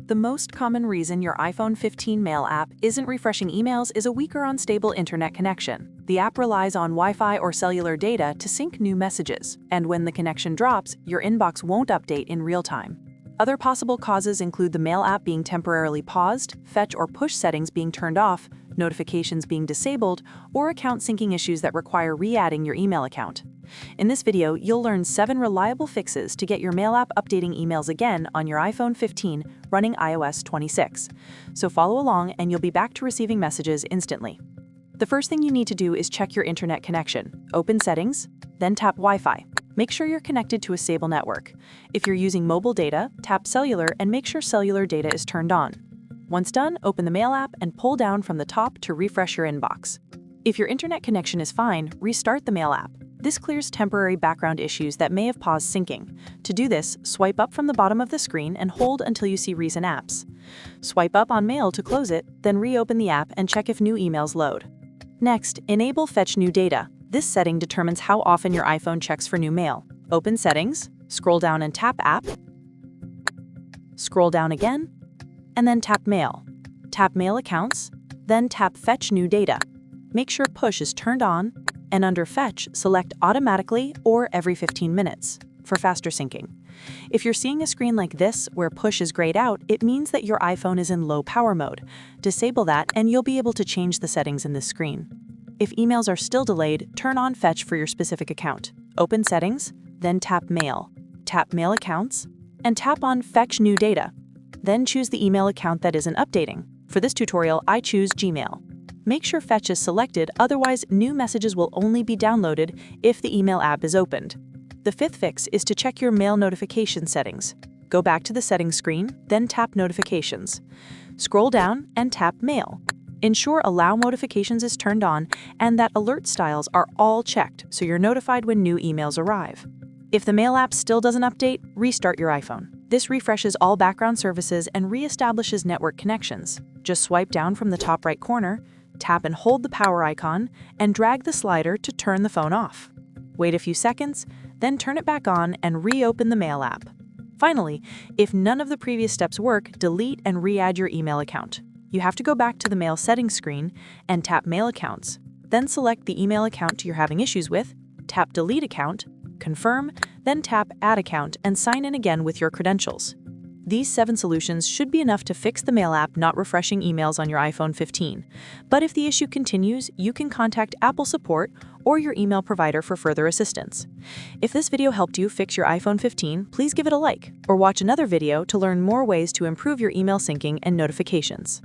The most common reason your iPhone 15 Mail app isn't refreshing emails is a weak or unstable internet connection. The app relies on Wi-Fi or cellular data to sync new messages, and when the connection drops, your inbox won't update in real time. Other possible causes include the Mail app being temporarily paused, fetch or push settings being turned off, notifications being disabled, or account syncing issues that require re-adding your email account. In this video, you'll learn 7 reliable fixes to get your Mail app updating emails again on your iPhone 15 running iOS 26. So follow along and you'll be back to receiving messages instantly. The first thing you need to do is check your internet connection. Open Settings, then tap Wi-Fi. Make sure you're connected to a stable network. If you're using mobile data, tap Cellular and make sure cellular data is turned on. Once done, open the Mail app and pull down from the top to refresh your inbox. If your internet connection is fine, restart the Mail app. This clears temporary background issues that may have paused syncing. To do this, swipe up from the bottom of the screen and hold until you see recent apps. Swipe up on Mail to close it, then reopen the app and check if new emails load. Next, enable Fetch New Data. This setting determines how often your iPhone checks for new mail. Open Settings, scroll down and tap App, scroll down again, and then tap Mail. Tap Mail Accounts, then tap Fetch New Data. Make sure Push is turned on, and under Fetch, select Automatically or every 15 minutes for faster syncing. If you're seeing a screen like this where Push is grayed out, it means that your iPhone is in low power mode. Disable that and you'll be able to change the settings in this screen. If emails are still delayed, turn on Fetch for your specific account. Open Settings, then tap Mail. Tap Mail Accounts, and tap on Fetch New Data. Then choose the email account that isn't updating. For this tutorial, I choose Gmail. Make sure Fetch is selected, otherwise new messages will only be downloaded if the email app is opened. The fifth fix is to check your mail notification settings. Go back to the settings screen, then tap Notifications. Scroll down and tap Mail. Ensure Allow Notifications is turned on and that alert styles are all checked so you're notified when new emails arrive. If the Mail app still doesn't update, restart your iPhone. This refreshes all background services and reestablishes network connections. Just swipe down from the top right corner, tap and hold the power icon, and drag the slider to turn the phone off. Wait a few seconds, then turn it back on and reopen the Mail app. Finally, if none of the previous steps work, delete and re-add your email account. You have to go back to the Mail settings screen and tap Mail Accounts. Then select the email account you're having issues with, tap Delete Account, confirm, then tap Add Account and sign in again with your credentials. These 7 solutions should be enough to fix the Mail app not refreshing emails on your iPhone 15. But if the issue continues, you can contact Apple support or your email provider for further assistance. If this video helped you fix your iPhone 15, please give it a like or watch another video to learn more ways to improve your email syncing and notifications.